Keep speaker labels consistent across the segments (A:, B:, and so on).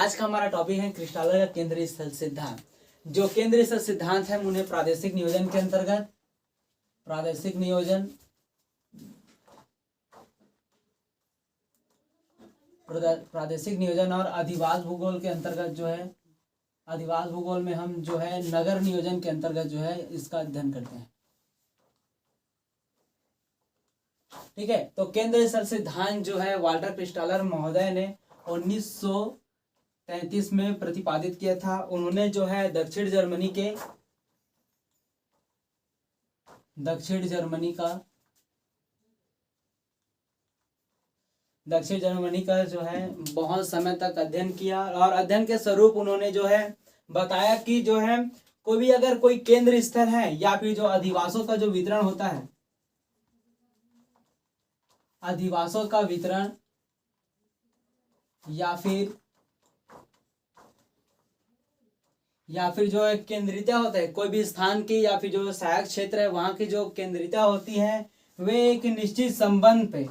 A: आज का हमारा टॉपिक है क्रिस्टालर का केंद्रीय स्थल सिद्धांत। जो केंद्रीय स्थल सिद्धांत है उन्हें प्रादेशिक नियोजन के अंतर्गत प्रादेशिक नियोजन और अधिवास भूगोल के अंतर्गत जो है, अधिवास भूगोल में हम जो है नगर नियोजन के अंतर्गत जो है इसका अध्ययन करते हैं। ठीक है, तो केंद्रीय स्थल सिद्धांत जो है वाल्टर क्रिस्टालर महोदय ने 1933 में प्रतिपादित किया था। उन्होंने जो है दक्षिण जर्मनी का जो है बहुत समय तक अध्ययन किया और अध्ययन के स्वरूप उन्होंने जो है बताया कि जो है कोई भी अगर कोई केंद्र स्थल है या फिर जो अधिवासों का जो वितरण होता है, अधिवासों का वितरण या फिर जो है केंद्रीयता होता है, कोई भी स्थान की या फिर जो सहायक क्षेत्र है वहां की जो केंद्रीयता होती है वे एक निश्चित संबंध पे,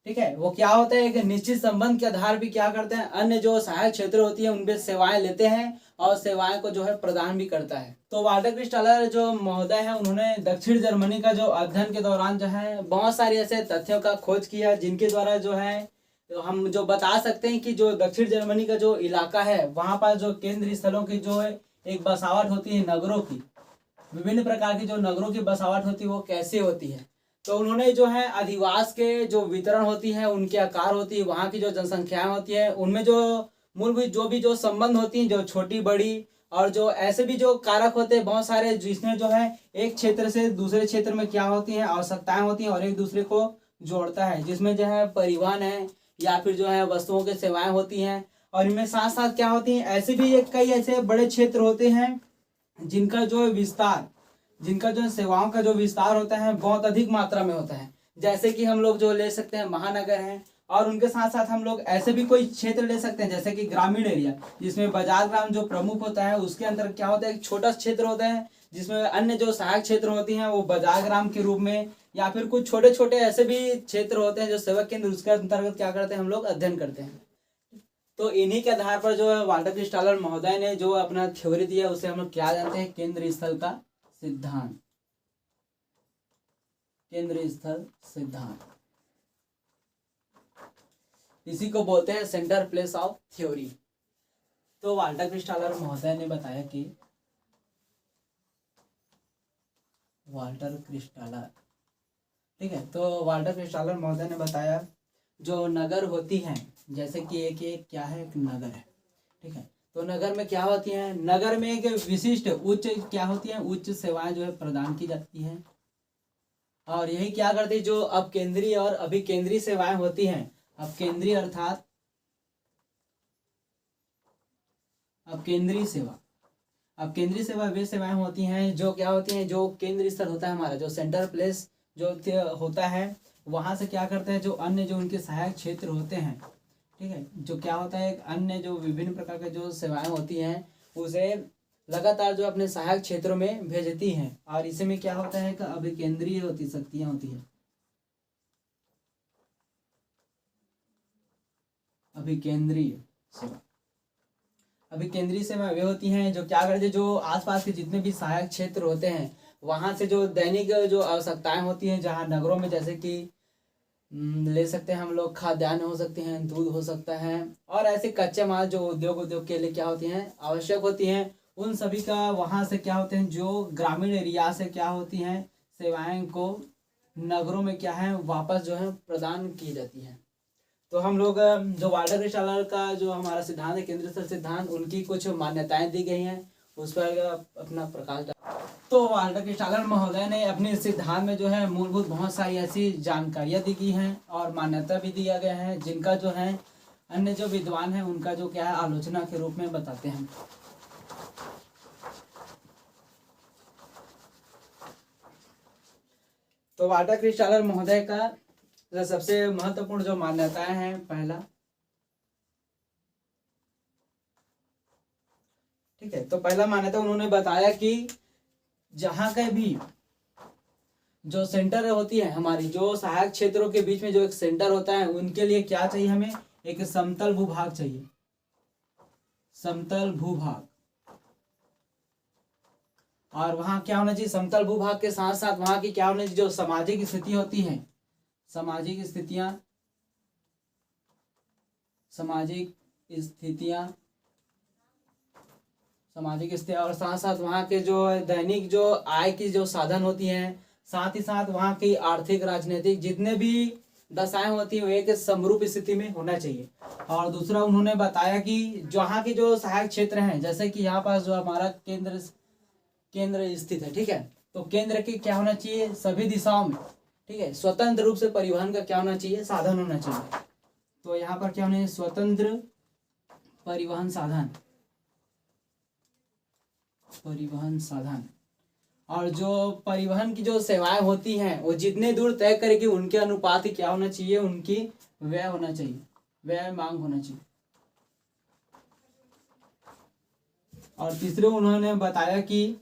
A: ठीक है, वो क्या होता है एक निश्चित संबंध के आधार पे क्या करते हैं, अन्य जो सहायक क्षेत्र होती है उनपे सेवाएं लेते हैं और सेवाएं को जो है प्रदान भी करता है। तो वाल्टर क्रिस्टालर जो महोदय है उन्होंने दक्षिण जर्मनी का जो अध्ययन के दौरान जो है बहुत सारे ऐसे तथ्यों का खोज किया जिनके द्वारा जो है तो हम जो बता सकते हैं कि जो दक्षिण जर्मनी का जो इलाका है वहां पर जो केंद्रीय स्थलों की जो है एक बसावट होती है, नगरों की विभिन्न प्रकार की जो नगरों की बसावट होती है वो कैसे होती है। तो उन्होंने जो है अधिवास के जो वितरण होती है, उनके आकार होती है, वहाँ की जो जनसंख्याएं होती है, उनमें जो मूलभूत जो भी जो संबंध होती हैं, जो छोटी बड़ी और जो ऐसे भी जो कारक होते हैं बहुत सारे, जिसमें जो है एक क्षेत्र से दूसरे क्षेत्र में क्या होती हैं आवश्यकताएं होती हैं और एक दूसरे को जोड़ता है, जिसमें जो है परिवहन है या फिर जो है वस्तुओं की सेवाएं होती हैं। और इनमें साथ साथ क्या होती हैं, ऐसे भी कई ऐसे बड़े क्षेत्र होते हैं जिनका जो विस्तार, जिनका जो सेवाओं का जो विस्तार होता है बहुत अधिक मात्रा में होता है, जैसे कि हम लोग जो ले सकते हैं महानगर हैं। और उनके साथ साथ हम लोग ऐसे भी कोई क्षेत्र ले सकते हैं जैसे कि ग्रामीण एरिया, जिसमें बाजार ग्राम जो प्रमुख होता है उसके अंदर क्या होता है एक छोटा क्षेत्र होता है जिसमें अन्य जो सहायक क्षेत्र होती हैं वो बाजार ग्राम के रूप में या फिर कुछ छोटे छोटे ऐसे भी क्षेत्र होते हैं जो सेवक केंद्र, उसके अंतर्गत क्या करते हैं हम लोग अध्ययन करते हैं। तो इन्हीं के आधार पर जो है वाल्टर क्रिस्टालर महोदय ने जो अपना थ्योरी दिया उसे हम लोग क्या जानते हैं, केंद्रीय स्थल का सिद्धांत, केंद्रीय स्थल सिद्धांत, इसी को बोलते हैं सेंटर प्लेस ऑफ थ्योरी। तो वाल्टर क्रिस्टालर महोदय ने बताया कि वाल्टर क्रिस्टालर, ठीक है, तो वाल्टर क्रिस्टालर महोदय ने बताया जो नगर होती हैं, जैसे कि एक क्या है एक नगर है, ठीक है, तो नगर में क्या होती है, नगर में एक विशिष्ट उच्च क्या होती है, उच्च सेवाएं जो है प्रदान की जाती हैं। और यही क्या करती है जो अब केंद्रीय और अभी केंद्रीय सेवाएं होती हैं, अब केंद्रीय अर्थात अब केंद्रीय सेवा वे सेवाएं होती हैं जो क्या होती हैं, जो केंद्रीय स्थल होता है हमारा जो सेंटर प्लेस जो होता है वहां से क्या करते हैं जो अन्य जो उनके सहायक क्षेत्र होते हैं, ठीक है, जो क्या होता है अन्य जो विभिन्न प्रकार के जो सेवाएं होती हैं उसे लगातार जो अपने सहायक क्षेत्रों में भेजती हैं। और इसी में क्या होता है कि अभी केंद्रीय होती शक्तियां होती हैं, अभी केंद्रीय सेवा वे होती हैं जो क्या करते हैं जो आसपास के जितने भी सहायक क्षेत्र होते हैं वहां से जो दैनिक जो आवश्यकताएं होती हैं, जहां नगरों में जैसे कि ले सकते हैं हम लोग खाद्यान्न हो सकते हैं, दूध हो सकता है और ऐसे कच्चे माल जो उद्योग के लिए क्या होती हैं आवश्यक होती हैं, उन सभी का वहां से क्या होते हैं जो ग्रामीण एरिया से क्या होती हैं सेवाएं को नगरों में क्या है वापस जो है प्रदान की जाती हैं। तो हम लोग जो वाल्टर क्रिस्टालर का जो हमारा सिद्धांत है केंद्रीय स्थल सिद्धांत, उनकी कुछ मान्यताएं दी गई हैं उस पर अपना प्रकाश डाला। तो वाल्टर क्रिस्टालर महोदय ने अपने सिद्धांत में जो है मूलभूत बहुत सारी ऐसी जानकारियां दी गई हैं और मान्यता भी दिया गया है जिनका जो है अन्य जो विद्वान है उनका जो क्या है आलोचना के रूप में बताते हैं। तो वाल्टर क्रिस्टालर महोदय का सबसे महत्वपूर्ण जो मान्यताएं हैं, पहला, ठीक है, तो पहला मान्यता उन्होंने बताया कि जहां के भी जो सेंटर होती है हमारी जो सहायक क्षेत्रों के बीच में जो एक सेंटर होता है उनके लिए क्या चाहिए, हमें एक समतल भूभाग चाहिए, समतल भूभाग। और वहाँ क्या होना चाहिए, समतल भूभाग के साथ साथ वहाँ की क्या होना चाहिए, जो सामाजिक स्थिति होती है, सामाजिक स्थितियां, सामाजिक स्थितियां, सामाजिक स्थिति, और साथ साथ वहाँ के जो दैनिक जो आय की जो साधन होती हैं, साथ ही साथ वहाँ की आर्थिक राजनीतिक जितने भी दशाएं होती हैं वो एक समरूप स्थिति में होना चाहिए। और दूसरा उन्होंने बताया कि जहाँ की जो सहायक क्षेत्र हैं, जैसे कि यहाँ पास जो हमारा केंद्र केंद्र स्थित है, ठीक है, तो केंद्र के क्या होना चाहिए, सभी दिशाओं में, ठीक है, स्वतंत्र रूप से परिवहन का क्या होना चाहिए, साधन होना चाहिए। तो यहाँ पर क्या होना है, स्वतंत्र परिवहन साधन, परिवहन साधन। और जो परिवहन की जो सेवाएं होती हैं वो जितने दूर तय करेगी उनके अनुपात ही क्या होना चाहिए, उनकी व्यय होना चाहिए, व्यय मांग होना चाहिए। और तीसरे उन्होंने बताया कि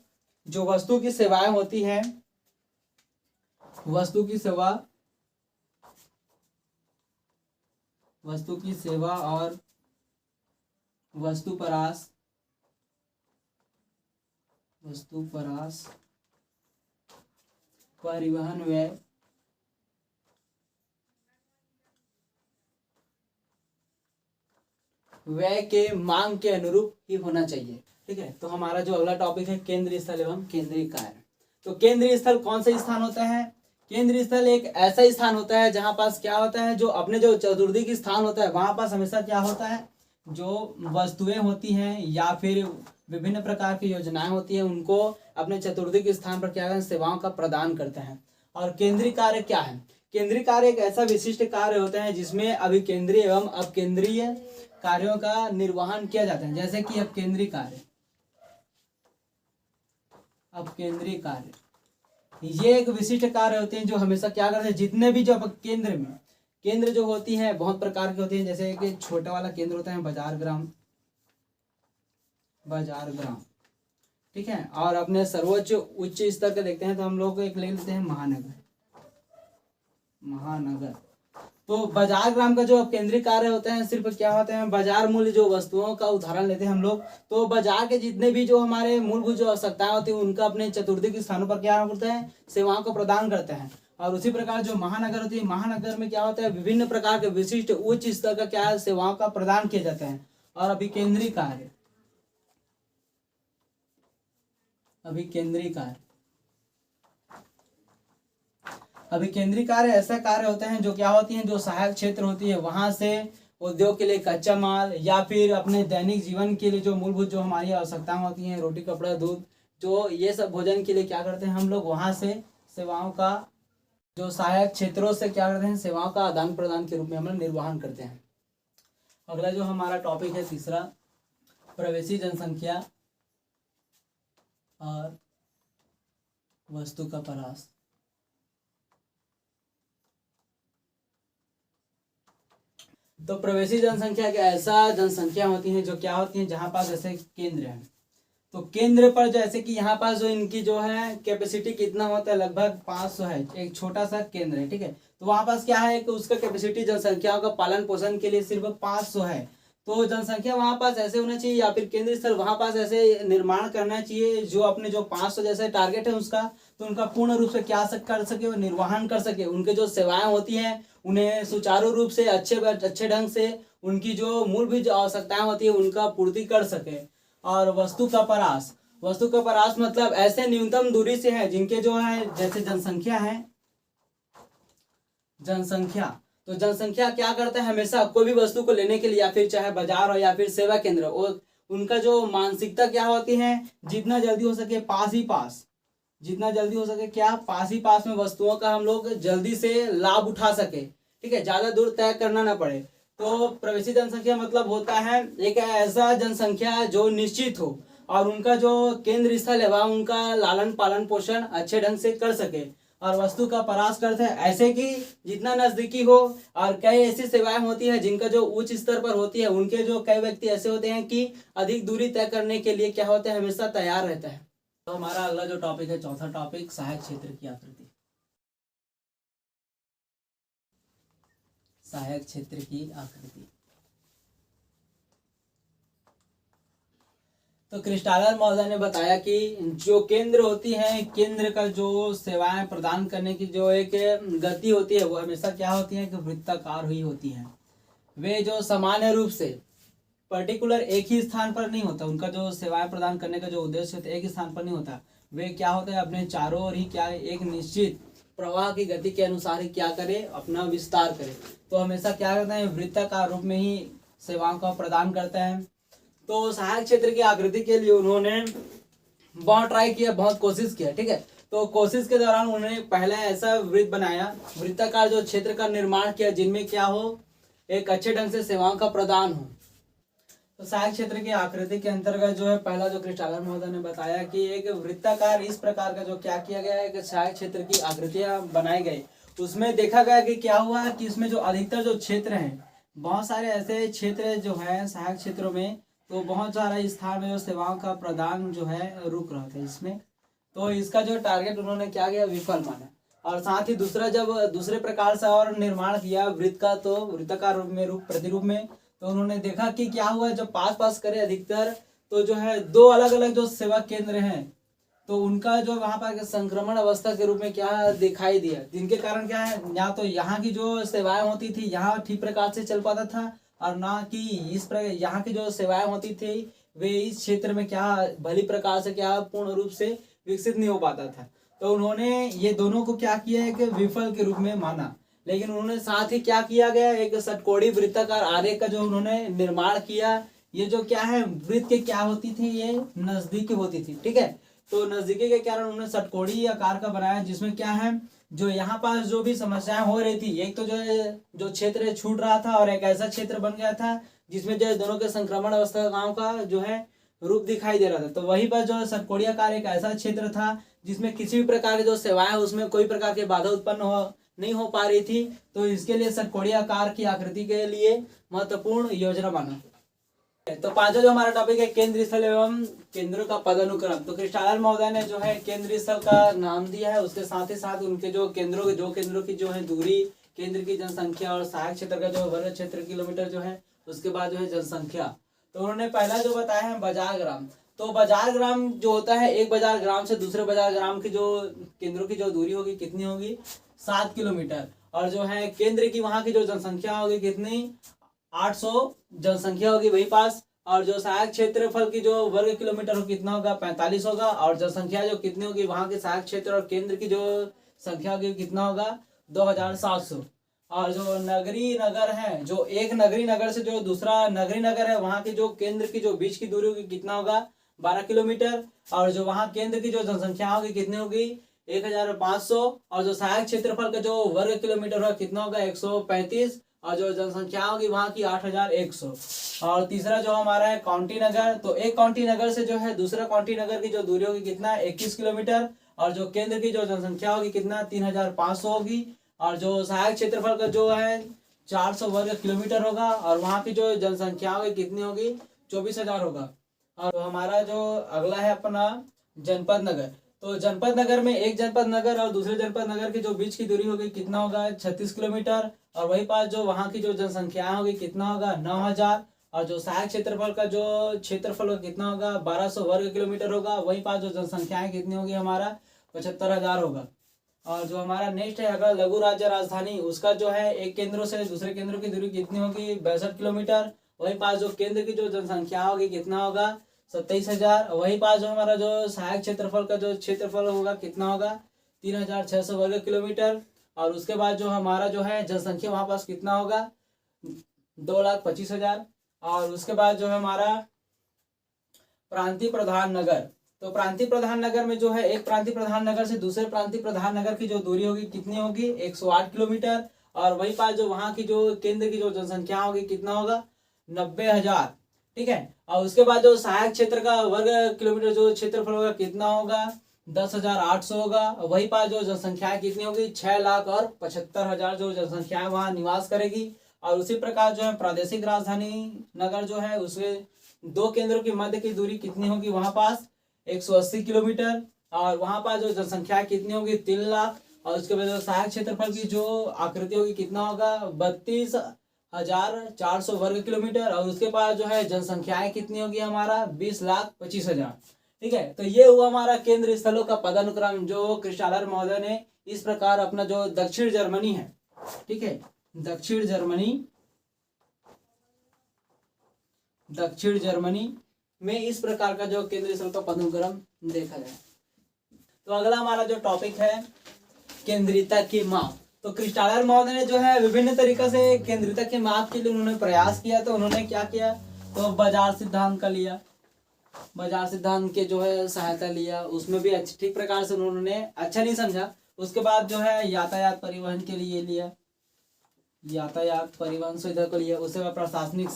A: जो वस्तु की सेवाएं होती हैं, वस्तु की सेवा, वस्तु की सेवा और वस्तुपरास, वस्तुपरास परिवहन व्यय व्यय के मांग के अनुरूप ही होना चाहिए, ठीक है। तो हमारा जो अगला टॉपिक है केंद्रीय स्थल एवं केंद्रीय कार्य। तो केंद्रीय स्थल कौन सा स्थान होता है, केंद्रीय स्थल एक ऐसा स्थान होता है जहां पास क्या होता है, जो अपने जो चतुर्दिक स्थान होता है वहां पास हमेशा क्या होता है, जो वस्तुएं होती हैं या फिर विभिन्न प्रकार की योजनाएं होती हैं उनको अपने चतुर्दिक स्थान पर क्या है, सेवाओं का प्रदान करते हैं। और केंद्रीय कार्य क्या है, केंद्रीय कार्य एक ऐसा विशिष्ट कार्य होता है जिसमें अभिकेंद्रीय एवं अपकेंद्रीय कार्यों का निर्वहन किया जाता है। जैसे कि अपकेंद्रीय कार्य, अपकेंद्रीय कार्य ये एक विशिष्ट कार्य होते हैं जो हमेशा क्या करते हैं, जितने भी जो केंद्र में, केंद्र जो होती हैं बहुत प्रकार के होते हैं। जैसे कि छोटा वाला केंद्र होता है बाजार ग्राम, बाजार ग्राम, ठीक है। और अपने सर्वोच्च उच्च स्तर का देखते हैं तो हम लोग एक ले लेते हैं महानगर, महानगर। तो बाजार ग्राम का जो केंद्रीय कार्य होते हैं सिर्फ क्या होते हैं, बाजार मूल्य जो वस्तुओं का उदाहरण लेते हैं हम लोग, तो बाजार के जितने भी जो हमारे मूलभूत जो आवश्यकताएं होती हैं उनका अपने चतुर्दिक स्थानों पर क्या करते हैं, सेवाओं को प्रदान करते हैं। और उसी प्रकार जो महानगर होती है, महानगर में क्या होता है, विभिन्न प्रकार के विशिष्ट उच्च स्तर का क्या सेवाओं का प्रदान किए जाते हैं। और अभिकेंद्रीय कार्य, अभिकेंद्रीय कार्य, अभिकेंद्रीय कार्य ऐसा कार्य होते हैं जो क्या होती हैं, जो सहायक क्षेत्र होती है वहां से उद्योग के लिए कच्चा माल या फिर अपने दैनिक जीवन के लिए जो मूलभूत जो हमारी आवश्यकताएं होती हैं, रोटी कपड़ा दूध, जो ये सब भोजन के लिए क्या करते हैं हम लोग, वहां से सेवाओं का, जो सहायक क्षेत्रों से क्या करते हैं, सेवाओं का आदान प्रदान के रूप में हम लोग निर्वहन करते हैं। अगला जो हमारा टॉपिक है तीसरा, प्रवेशी जनसंख्या और वस्तु का परास। तो प्रवेशी जनसंख्या एक ऐसा जनसंख्या होती है जो क्या होती है, जहां पास जैसे केंद्र है, तो केंद्र पर जैसे कि यहाँ पास जो इनकी जो है कैपेसिटी कितना होता है, लगभग 500 है, एक छोटा सा केंद्र है, ठीक है। तो वहां पास क्या है कि उसका कैपेसिटी जनसंख्याओं का पालन पोषण के लिए सिर्फ 500 है। तो जनसंख्या वहां पास ऐसे होना चाहिए या फिर केंद्र स्थल वहां पास ऐसे निर्माण करना चाहिए जो अपने जो 500 जैसे टारगेट है उसका, तो उनका पूर्ण रूप से क्या कर सके, वो निर्वहन कर सके। उनके जो सेवाएं होती हैं उन्हें सुचारू रूप से अच्छे ढंग से उनकी जो मूलभूत आवश्यकताएं होती है उनका पूर्ति कर सके। और वस्तु का परास, वस्तु का परास मतलब ऐसे न्यूनतम दूरी से है जिनके जो है, जैसे जनसंख्या है, जनसंख्या, तो जनसंख्या क्या करता है, हमेशा कोई भी वस्तु को लेने के लिए या फिर चाहे बाजार हो या फिर सेवा केंद्र हो, उनका जो मानसिकता क्या होती है, जितना जल्दी हो सके पास ही पास, जितना जल्दी हो सके क्या, पास ही पास में वस्तुओं का हम लोग जल्दी से लाभ उठा सके, ठीक है, ज्यादा दूर तय करना ना पड़े। तो प्रवेशी जनसंख्या मतलब होता है एक ऐसा जनसंख्या जो निश्चित हो और उनका जो केंद्र स्थल है वह उनका लालन पालन पोषण अच्छे ढंग से कर सके। और वस्तु का परास करते हैं ऐसे कि जितना नजदीकी हो। और कई ऐसी सेवाएं होती है जिनका जो उच्च स्तर पर होती है, उनके जो कई व्यक्ति ऐसे होते हैं कि अधिक दूरी तय करने के लिए क्या होते हैं, हमेशा तैयार रहता है। तो हमारा अगला जो टॉपिक है, चौथा टॉपिक, सहायक क्षेत्र की आकृति, सहायक क्षेत्र की आकृति। तो क्रिस्टालर महोदय ने बताया कि जो केंद्र होती है, केंद्र का जो सेवाएं प्रदान करने की जो एक गति होती है वो हमेशा क्या होती है कि वृत्ताकार हुई होती है। वे जो सामान्य रूप से पर्टिकुलर एक ही स्थान पर नहीं होता, उनका जो सेवाएं प्रदान करने का जो उद्देश्य होता है एक ही स्थान पर नहीं होता, वे क्या होता है अपने चारों ओर ही क्या एक निश्चित प्रवाह की गति के अनुसार ही क्या करे, अपना विस्तार करे। तो हमेशा क्या करते हैं, वृत्ताकार रूप में ही सेवाओं का प्रदान करते हैं। तो सहायक क्षेत्र की आकृति के लिए उन्होंने बहुत ट्राई किया, बहुत कोशिश किया, ठीक है। तो कोशिश के दौरान उन्होंने पहले ऐसा वृत्त बनाया, वृत्ताकार जो क्षेत्र का निर्माण किया जिनमें क्या हो, एक अच्छे ढंग से सेवाओं का प्रदान हो। तो सहायक क्षेत्र की आकृति के अंतर्गत जो है पहला जो क्रिस्टालर महोदय ने बताया कि एक वृत्ताकार इस प्रकार का जो क्या किया गया है कि सहायक क्षेत्र की आकृतियां बनाई गई। उसमें देखा गया कि क्या हुआ कि इसमें जो अधिकतर जो क्षेत्र हैं, बहुत सारे ऐसे क्षेत्र जो है सहायक क्षेत्रों में, तो बहुत सारा स्थान में जो सेवाओं का प्रदान जो है रुक रहा था इसमें। तो इसका जो टारगेट उन्होंने क्या किया, विफल माना। और साथ ही दूसरा जब दूसरे प्रकार से और निर्माण किया वृत्त का, तो वृत्ताकार रूप में प्रतिरूप में, तो उन्होंने देखा कि क्या हुआ जब पास पास करे अधिकतर, तो जो है दो अलग अलग जो सेवा केंद्र हैं, तो उनका जो वहां पर संक्रमण अवस्था के रूप में क्या दिखाई दिया, जिनके कारण क्या है, या तो यहाँ की जो सेवाएं होती थी यहाँ ठीक प्रकार से चल पाता था, और ना कि इस प्रकार यहाँ की जो सेवाएं होती थी वे इस क्षेत्र में क्या भली प्रकार से क्या पूर्ण रूप से विकसित नहीं हो पाता था। तो उन्होंने ये दोनों को क्या किया है कि विफल के रूप में माना। लेकिन उन्होंने साथ ही क्या किया गया, एक षटकोणी वृत्ताकार आरेख का जो उन्होंने निर्माण किया। ये जो क्या है वृत्त के क्या होती थी, ये नजदीकी होती थी, ठीक है। तो नजदीकी के कारण उन्होंने षटकोणी आकार का बनाया, जिसमें क्या है जो यहाँ पास जो भी समस्याएं हो रही थी, एक तो जो क्षेत्र छूट रहा था और एक ऐसा क्षेत्र बन गया था जिसमें जो दोनों के संक्रमण अवस्था गांव का जो है रूप दिखाई दे रहा था। तो वही पर जो षटकोणी आकार एक ऐसा क्षेत्र था जिसमें किसी भी प्रकार की जो सेवाएं उसमें कोई प्रकार की बाधा उत्पन्न नहीं हो पा रही थी। तो इसके लिए षटकोणी आकार की आकृति के लिए महत्वपूर्ण योजना माना। तो पांचवा जो हमारा टॉपिक है केंद्रीय स्थल एवं केंद्रों का पदानुक्रम। तो क्रिस्टालर महोदय ने जो है केंद्रीय स्थल का नाम दिया है, उसके साथ ही साथ उनके जो केंद्रों की जो है दूरी, केंद्र की जनसंख्या और सहायक क्षेत्र का जो वर्ग क्षेत्र किलोमीटर जो है, उसके बाद जो है जनसंख्या। तो उन्होंने पहला जो बताया है बाजार ग्राम। तो बाजार ग्राम जो होता है, एक बाजार ग्राम से दूसरे बाजार ग्राम की जो केंद्रों की जो दूरी होगी कितनी होगी, 7 किलोमीटर। और जो है केंद्र की वहां की जो जनसंख्या होगी कितनी, 800 जनसंख्या होगी वही पास। और जो सहायक क्षेत्रफल की जो वर्ग किलोमीटर हो कितना होगा, 45 होगा। और जनसंख्या जो कितनी होगी वहां के सहायक क्षेत्र और केंद्र की जो संख्या होगी कितना होगा, 2700। और जो नगरी नगर है, जो एक नगरी नगर से जो दूसरा नगरी नगर है वहां के जो केंद्र की जो बीच की दूरी होगी कितना होगा, 12 किलोमीटर। और जो वहां केंद्र की जो जनसंख्या होगी कितनी होगी, 1500। और जो सहायक क्षेत्रफल का जो वर्ग किलोमीटर होगा कितना होगा, 135। और जो जनसंख्या होगी वहां की 8100। और तीसरा जो हमारा है काउंटी नगर। तो एक काउंटी नगर से जो है दूसरा काउंटी नगर की जो दूरी होगी कितना, 21 किलोमीटर। और जो केंद्र की जो जनसंख्या होगी कितना, 3500 होगी। और जो सहायक क्षेत्रफल का जो है 400 वर्ग किलोमीटर होगा। और वहां की जो जनसंख्या होगी कितनी होगी, 24,000 होगा। और हमारा जो अगला है अपना जनपद नगर। तो जनपद नगर में एक जनपद नगर और दूसरे जनपद नगर के जो बीच की दूरी होगी कितना होगा, 36 किलोमीटर। और वही पास जो वहां की जो जनसंख्या होगी कितना होगा, 9000। और जो सहायक क्षेत्रफल का जो क्षेत्रफल होगा कितना होगा, 1200 वर्ग किलोमीटर होगा। वही पास जो जनसंख्याएं कितनी होगी हमारा, 75,000 होगा। और जो हमारा नेक्स्ट है अगर लघु राज्य राजधानी, उसका जो है एक केंद्रों से दूसरे केंद्रों की दूरी कितनी होगी, 62 किलोमीटर। वही पास जो केंद्र की जो जनसंख्या होगी कितना होगा, 27,000। वही पास जो हमारा जो सहायक क्षेत्रफल का जो क्षेत्रफल होगा कितना होगा, 3600 वर्ग किलोमीटर। और उसके बाद जो हमारा जो है जनसंख्या वहां पास कितना होगा, 2,25,000। और उसके बाद जो है हमारा प्रांतीय प्रधान नगर। तो प्रांतीय प्रधान नगर में जो है एक प्रांतीय प्रधान नगर से दूसरे प्रांतीय प्रधान नगर की जो दूरी होगी कितनी होगी, 108 किलोमीटर। और वही पास जो वहां की जो केंद्र की जो जनसंख्या होगी कितना होगा, 90,000, ठीक है। और उसके बाद जो सहायक क्षेत्र का वर्ग किलोमीटर जो क्षेत्रफल होगा कितना होगा, 10,800 होगा। वही पास जो जनसंख्या कितनी होगी, 6,75,000 जो जनसंख्या वहां निवास करेगी। और उसी प्रकार जो है प्रादेशिक राजधानी नगर जो है उसमें दो केंद्रों की मध्य की दूरी कितनी होगी वहां पास, 180 किलोमीटर। और वहां पास जो जनसंख्या कितनी होगी, 3 लाख। और उसके बाद सहायक क्षेत्रफल की जो आकृति होगी कितना होगा, 1400 वर्ग किलोमीटर, और उसके पास जो है जनसंख्याएं कितनी होगी हमारा 20,25,000। ठीक है, तो ये हुआ हमारा केंद्र स्थलों का पदानुक्रम जो क्रिस्टालर महोदय ने इस प्रकार अपना जो दक्षिण जर्मनी है, ठीक है, दक्षिण जर्मनी में इस प्रकार का जो केंद्रीय स्थल का पदानुक्रम देखा जाए। तो अगला हमारा जो टॉपिक है केंद्रीयता की माप। तो क्रिस्टालर महोदय ने जो है विभिन्न तरीके से केंद्रीयता के माप के लिए उन्होंने प्रयास किया। तो उन्होंने क्या किया, तो बाजार सिद्धांत का लिया, बाजार सिद्धांत के जो है सहायता लिया, उसमें भी अच्छी ठीक प्रकार से उन्होंने अच्छा नहीं समझा। उसके बाद जो है यातायात परिवहन के लिए लिया, यातायात परिवहन सुविधा को लिया। उसके बाद प्रशासनिक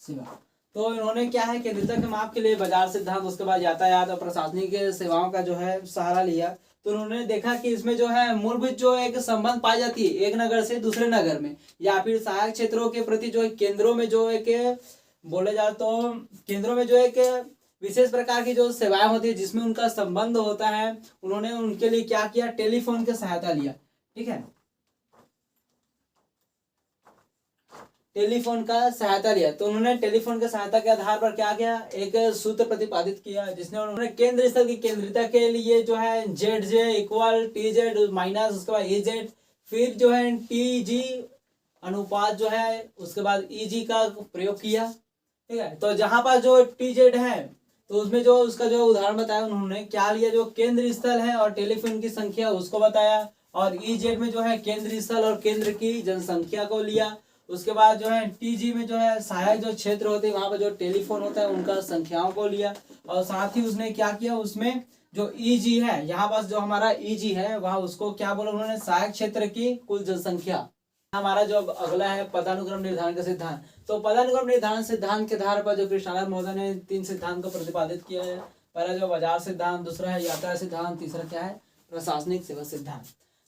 A: सेवा। तो इन्होंने क्या है केंद्रीयता के माप के लिए बाजार सिद्धांत, उसके बाद यातायात और प्रशासनिक सेवाओं का जो है सहारा लिया। तो उन्होंने देखा कि इसमें जो है मूलभूत जो एक संबंध पाई जाती है एक नगर से दूसरे नगर में, या फिर सहायक क्षेत्रों के प्रति जो केंद्रों में जो एक बोले जाए तो केंद्रों में जो एक विशेष प्रकार की जो सेवाएं होती है जिसमें उनका संबंध होता है, उन्होंने उनके लिए क्या किया, टेलीफोन की सहायता लिया। ठीक है, टेलीफोन का सहायता लिया। तो उन्होंने टेलीफोन के सहायता के आधार पर क्या किया, एक सूत्र प्रतिपादित किया जिसने उन्होंने केंद्र स्थल की केंद्रीयता के लिए जो है ZJ इक्वल TZ माइनस उसके बाद EZ, फिर जो है TG अनुपात जो है, उसके बाद EG का प्रयोग किया। ठीक है, तो जहां पर जो TZ है तो उसमें जो उसका जो उदाहरण बताया उन्होंने क्या लिया, जो केंद्र स्थल है और टेलीफोन की संख्या उसको बताया, और EZ में जो है केंद्र स्थल और केंद्र की जनसंख्या को लिया। उसके बाद जो है TG में जो है सहायक जो क्षेत्र होते हैं वहां पर जो टेलीफोन होता है उनका संख्याओं को लिया, और साथ ही उसने क्या किया, उसमें जो EG है यहाँ पास जो हमारा EG है वहां उसको क्या बोला उन्होंने, सहायक क्षेत्र की कुल जनसंख्या। हमारा जो अगला है पदानुक्रम निर्धारण का सिद्धांत। तो पदानुक्रम निर्धारण सिद्धांत के आधार पर जो क्रिस्टालर महोदय ने 3 सिद्धांत को प्रतिपादित किया है। पहला जो बाजार सिद्धांत, दूसरा है यातायात सिद्धांत, तीसरा क्या है प्रशासनिक सेवा सिद्धांत।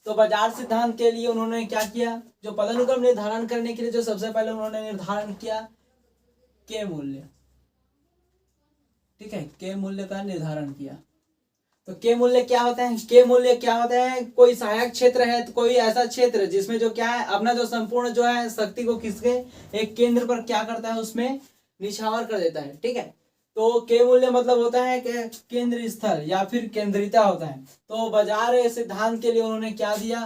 A: तो बाजार सिद्धांत के लिए उन्होंने क्या किया, जो पदानुक्रम निर्धारण करने के लिए जो सबसे पहले उन्होंने निर्धारण किया के मूल्य। ठीक है, के मूल्य का निर्धारण किया। तो के मूल्य क्या होता है, के मूल्य क्या होता है, कोई सहायक क्षेत्र है तो कोई ऐसा क्षेत्र जिसमें जो क्या है अपना जो संपूर्ण जो है शक्ति को किसके एक केंद्र पर क्या करता है उसमें निछावर कर देता है। ठीक है, तो के मूल्य मतलब होता है कि केंद्र स्थल या फिर केंद्रीयता होता है। तो बाजार सिद्धांत के लिए उन्होंने क्या दिया,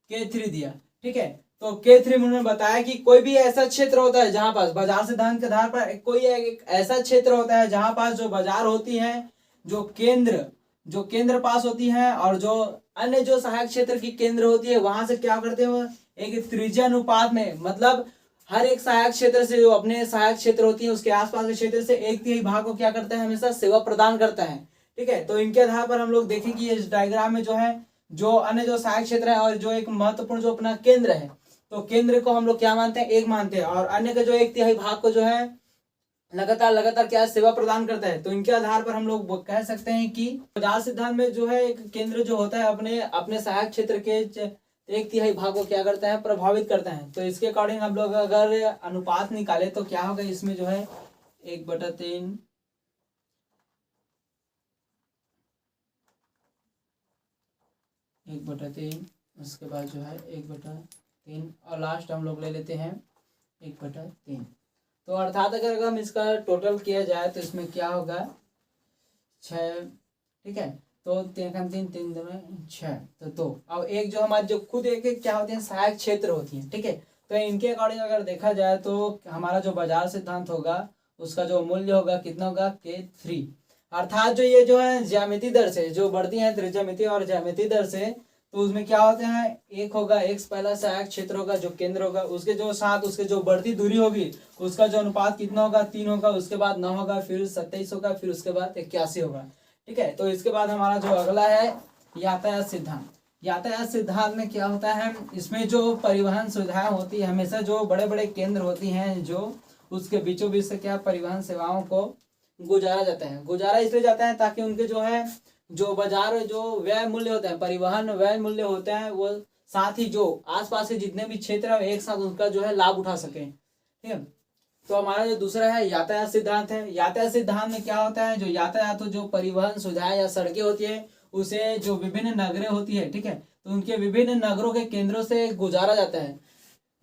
A: K3 दिया। ठीक है, तो K3 में उन्होंने बताया कि कोई भी ऐसा क्षेत्र होता है जहां पास बाजार सिद्धांत के आधार पर कोई एक ऐसा क्षेत्र होता है जहां पास जो बाजार होती है, जो केंद्र पास होती है, और जो अन्य जो सहायक क्षेत्र की केंद्र होती है वहां से क्या करते हैं एक त्रिज्या अनुपात में, मतलब हर एक सहायक क्षेत्र से जो अपने सहायक क्षेत्र होती है उसके आसपास के क्षेत्र से 1/3 भाग को क्या करता है हमेशा सेवा प्रदान करता है। ठीक है, तो इनके आधार पर हम लोग देखें कि इस डायग्राम में जो है जो अन्य जो सहायक क्षेत्र है और जो एक महत्वपूर्ण जो अपना केंद्र है, तो केंद्र को हम लोग क्या मानते हैं, एक मानते हैं, और अन्य का जो 1/3 भाग को जो है लगातार क्या सेवा प्रदान करता है। तो इनके आधार पर हम लोग कह सकते हैं कि बाजार सिद्धांत में जो है एक केंद्र जो होता है अपने अपने सहायक क्षेत्र के 1/3 भाग को क्या करता है प्रभावित करता है। तो इसके अकॉर्डिंग हम लोग अगर अनुपात निकाले तो क्या होगा, इसमें जो है 1/3 उसके बाद जो है 1/3 और लास्ट हम लोग ले लेते हैं 1/3। तो अर्थात अगर हम इसका टोटल किया जाए तो इसमें क्या होगा 6। ठीक है, तो 3 में 6 तो 2। अब एक जो हमारे जो खुद एक क्या होती है सहायक क्षेत्र होती है। ठीक है, तो इनके अकॉर्डिंग अगर देखा जाए तो हमारा जो बाजार सिद्धांत होगा उसका जो मूल्य होगा कितना होगा K3। अर्थात जो ये जो है ज्यामिति दर से जो बढ़ती है त्रिज्यामिति और ज्यामिति दर से, तो उसमें क्या होते हैं एक होगा x पहला सहायक क्षेत्र होगा जो केंद्र होगा, उसके जो साथ उसके जो बढ़ती दूरी होगी उसका जो अनुपात कितना होगा 3 होगा, उसके बाद 9 होगा, फिर 27 होगा, फिर उसके बाद 81 होगा। ठीक है, तो इसके बाद हमारा जो अगला है यातायात सिद्धांत। यातायात सिद्धांत में क्या होता है, इसमें जो परिवहन सुविधाएं होती है हमेशा जो बड़े बड़े केंद्र होती हैं जो उसके बीचों बीच से क्या परिवहन सेवाओं को गुजारा जाता है। गुजारा इसलिए जाता है ताकि उनके जो है जो बाजार जो व्यय मूल्य होता है परिवहन व्यय मूल्य होता है वो साथ ही जो आसपास के जितने भी क्षेत्र है एक साथ उनका जो है लाभ उठा सके। ठीक है, तो हमारा जो दूसरा है यातायात सिद्धांत है। यातायात सिद्धांत में क्या होता है, जो यातायात जो परिवहन सुविधाएं या सड़कें होती है उसे जो विभिन्न नगरें होती है, ठीक है, तो उनके विभिन्न नगरों के केंद्रों से गुजारा जाता है।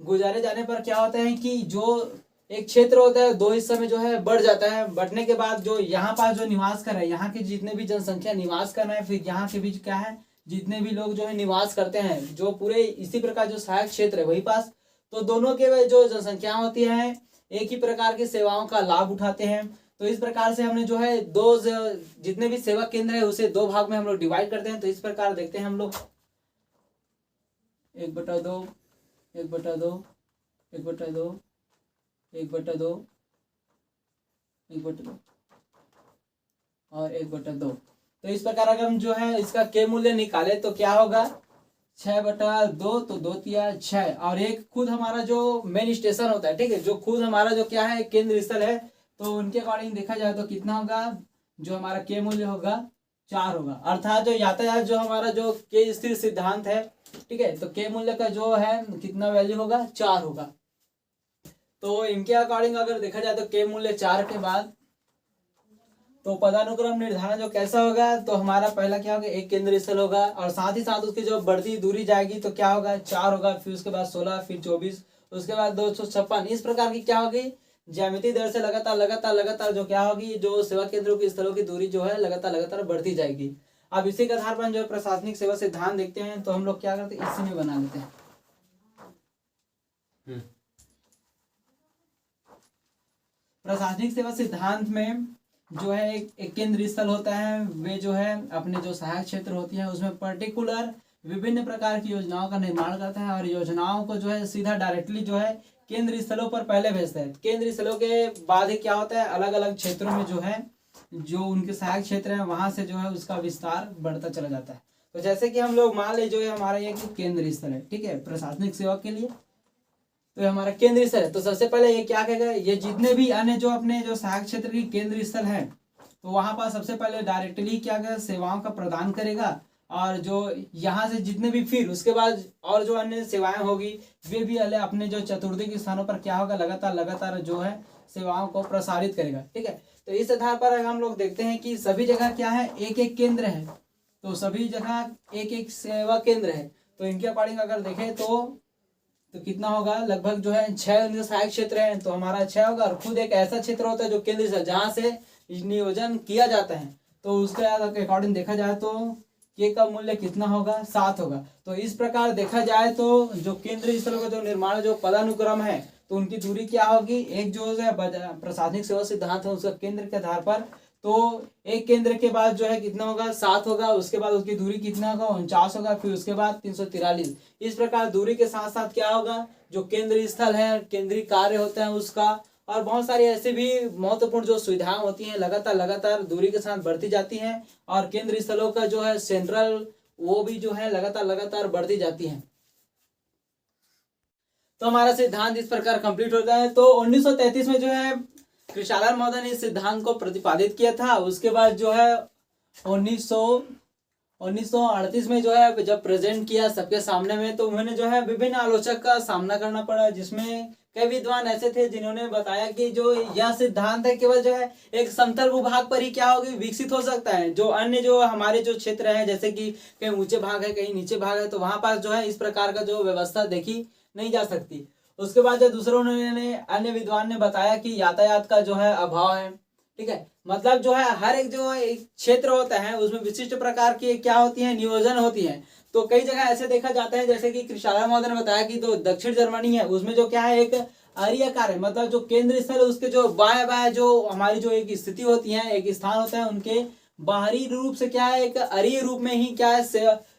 A: गुजारे जाने पर क्या होता है कि जो एक क्षेत्र होता है दो हिस्सों में जो है बढ़ जाता है। बढ़ने के बाद जो यहाँ पास जो निवास कर रहे हैं, यहाँ के जितने भी जनसंख्या निवास कर रहे हैं, फिर यहाँ के बीच क्या है जितने भी लोग जो है निवास करते हैं, जो पूरे इसी प्रकार जो सहायक क्षेत्र है वही पास, तो दोनों के जो जनसंख्या होती है एक ही प्रकार की सेवाओं का लाभ उठाते हैं। तो इस प्रकार से हमने जो है जितने भी सेवा केंद्र है उसे दो भाग में हम लोग डिवाइड करते हैं। तो इस प्रकार देखते हैं हम लोग 1/2, 1/2, 1/2, 1/2, 1/2 और 1/2। तो इस प्रकार अगर हम जो है इसका के मूल्य निकाले तो क्या होगा 6/2, तो 2 तिया 6, और एक खुद हमारा जो मेन स्टेशन होता है, ठीक है, जो खुद हमारा जो क्या है केंद्र स्थल है, तो उनके अकॉर्डिंग देखा जाए तो कितना होगा, जो हमारा के मूल्य होगा 4 होगा। अर्थात जो यातायात जो हमारा जो के स्थिर सिद्धांत है, ठीक है, तो के मूल्य का जो है कितना वैल्यू होगा 4 होगा। तो इनके अकॉर्डिंग अगर देखा जाए तो के मूल्य 4 के बाद तो पदानुक्रम निर्धारण जो कैसा होगा, तो हमारा पहला क्या होगा एक केंद्र स्थल होगा, और साथ ही साथ उसकी जो बढ़ती दूरी जाएगी तो क्या होगा 4 होगा, फिर उसके बाद 16, फिर 24, उसके बाद 256। इस प्रकार की क्या होगी ज्यामितीय दर से लगातार लगातार लगातार जो क्या होगी जो सेवा केंद्रों की स्थलों की दूरी जो है लगातार लगातार बढ़ती जाएगी। अब इसी के आधार पर जो प्रशासनिक सेवा सिद्धांत देखते हैं, तो हम लोग क्या करते हैं इसी में बना लेते हैं। प्रशासनिक सेवा सिद्धांत में जो है एक केंद्र स्थल होता है, वे जो है अपने जो सहायक क्षेत्र होती है उसमें पर्टिकुलर विभिन्न प्रकार की योजनाओं का निर्माण करता है, और योजनाओं को जो है सीधा डायरेक्टली जो है केंद्र स्थलों पर पहले भेजता है। केंद्र स्थलों के बाद ही क्या होता है अलग अलग क्षेत्रों में जो है जो उनके सहायक क्षेत्र है वहां से जो है उसका विस्तार बढ़ता चला जाता है। तो जैसे कि हम लोग मान ले जो है हमारा ये केंद्र स्थल है, ठीक है, प्रशासनिक सेवा के लिए तो ये हमारा केंद्र स्थल है। तो सबसे पहले ये क्या कहेगा, ये जितने भी अन्य जो अपने जो सहायक क्षेत्र की केंद्र स्थल है तो वहां पर सबसे पहले डायरेक्टली क्या करेगा सेवाओं का प्रदान करेगा, और जो यहाँ से जितने भी फिर उसके बाद और जो अन्य सेवाएं होगी वे भी अपने जो चतुर्दिक स्थानों पर क्या होगा लगातार लगातार जो है सेवाओं को प्रसारित करेगा, ठीक है। तो इस आधार पर हम लोग देखते हैं कि सभी जगह क्या है एक एक केंद्र है, तो सभी जगह एक एक सेवा केंद्र है। तो इनके अकॉर्डिंग अगर देखें तो कितना होगा लगभग जो है 6 सहायक क्षेत्र है, तो हमारा 6 होगा, और खुद एक ऐसा क्षेत्र होता है जो केंद्र से जहाँ से नियोजन किया जाता है, तो उसके अकॉर्डिंग देखा जाए तो के का मूल्य कितना होगा 7 होगा। तो इस प्रकार देखा जाए तो जो केंद्रीय स्थलों का जो निर्माण जो पदानुक्रम है तो उनकी दूरी क्या होगी, एक जो है प्रशासनिक सेवा सिद्धांत है उसका केंद्र के आधार पर, तो एक केंद्र के बाद जो है कितना होगा 7 होगा, उसके बाद उसकी दूरी कितना होगा 49 होगा, फिर उसके बाद 343। इस प्रकार दूरी के साथ साथ क्या होगा जो केंद्रीय स्थल है केंद्रीय कार्य होता है उसका, और बहुत सारी ऐसे भी महत्वपूर्ण जो सुविधाएं होती हैं लगातार लगातार दूरी के साथ बढ़ती जाती हैं, और केंद्रीय स्थलों का जो है सेंट्रल वो भी जो है लगातार लगातार बढ़ती जाती हैं। तो हमारा सिद्धांत इस प्रकार कंप्लीट होता है। तो 1933 में जो है कृषालाल महोदय ने इस सिद्धांत को प्रतिपादित किया था। उसके बाद जो है 1938 में जो है जब प्रेजेंट किया सबके सामने में, तो उन्होंने जो है विभिन्न आलोचक का सामना करना पड़ा, जिसमें कई विद्वान ऐसे थे जिन्होंने बताया कि जो यह सिद्धांत है केवल जो है एक समतल भूभाग पर ही क्या होगी विकसित हो सकता है, जो अन्य जो हमारे जो क्षेत्र है जैसे कि कहीं ऊंचे भाग है कहीं नीचे भाग है, तो वहां पास जो है इस प्रकार का जो व्यवस्था देखी नहीं जा सकती। उसके बाद जो दूसरों ने अन्य विद्वान ने बताया कि यातायात का जो है अभाव है, ठीक है, मतलब जो है हर एक जो एक क्षेत्र होता है उसमें विशिष्ट प्रकार की क्या होती है नियोजन होती है। तो कई जगह ऐसे देखा जाता है जैसे कि कृषालाल महोदय ने बताया कि जो दक्षिण जर्मनी है उसमें जो क्या है एक अरीय कार्य, मतलब जो केंद्र स्थल है उसके जो बाएं बाएं जो हमारी जो एक स्थिति होती है एक स्थान होता है उनके बाहरी रूप से क्या है एक अरीय रूप में ही क्या है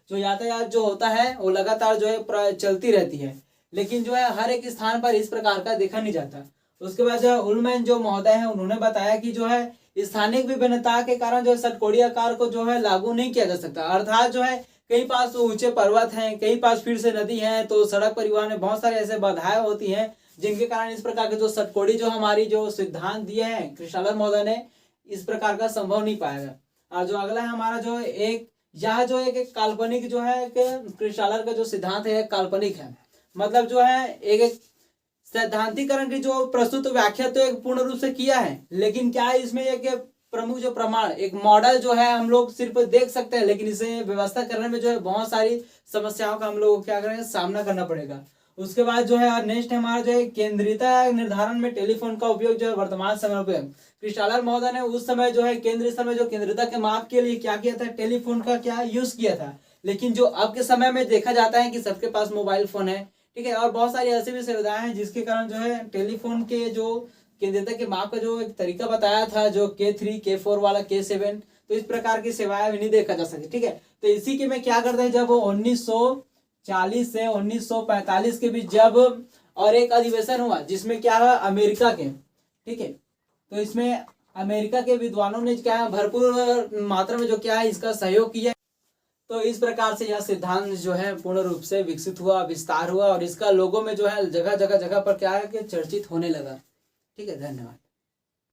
A: जो यातायात जो होता है वो लगातार जो है चलती रहती है, लेकिन जो है हर एक स्थान पर इस प्रकार का देखा नहीं जाता। उसके बाद जो उलमैन जो महोदय है उन्होंने बताया कि जो है स्थानिक विभिन्नता के कारण जो है षटकोणीय आकार को जो है लागू नहीं किया जा सकता, अर्थात जो है कई पास तो ऊंचे पर्वत हैं कई पास फिर से नदी है, तो सड़क परिवहन में बहुत सारे ऐसे बाधाएं होती हैं जिनके कारण इस प्रकार के जो षटकोणी जो हमारी जो सिद्धांत दिए हैं कृषालाल महोदय ने इस प्रकार का संभव नहीं पाएगा। और जो अगला है हमारा जो एक यह जो एक काल्पनिक जो है कृषालाल का जो सिद्धांत है काल्पनिक है, मतलब जो है एक सैद्धांतिकरण की जो प्रस्तुत व्याख्या तो एक पूर्ण रूप से किया है, लेकिन क्या है इसमें एक प्रमुख जो प्रमाण, एक मॉडल जो है हम लोग सिर्फ देख सकते हैं, लेकिन इसे व्यवस्था करने में जो है बहुत सारी समस्याओं का हम लोग को क्या करेंगे, सामना करना पड़ेगा। उसके बाद जो है नेक्स्ट हमारा जो है केंद्रीयता निर्धारण में टेलीफोन का उपयोग जो है वर्तमान समय में क्रिस्टालर महोदय ने उस समय जो है केंद्रीय स्तर में जो केंद्रीयता के माप के लिए क्या किया था, टेलीफोन का क्या यूज किया था। लेकिन जो अब के समय में देखा जाता है कि सबके पास मोबाइल फोन है, ठीक है, और बहुत सारी ऐसी भी सुविधाएं हैं जिसके कारण जो है टेलीफोन के जो केंद्रीयता के माप का जो एक तरीका बताया था, जो K3 K4 वाला K7, तो इस प्रकार की सेवाएं भी नहीं देखा जा सके। ठीक है, तो इसी के में क्या करते हैं, जब 1940 से 1945 के बीच जब और एक अधिवेशन हुआ जिसमें क्या हुआ, अमेरिका के, ठीक है, तो इसमें अमेरिका के विद्वानों ने क्या है, भरपूर मात्रा में जो क्या है इसका सहयोग किया। तो इस प्रकार से यह सिद्धांत जो है पूर्ण रूप से विकसित हुआ, विस्तार हुआ, और इसका लोगों में जो है जगह जगह पर क्या है कि चर्चित होने लगा। ठीक है, धन्यवाद।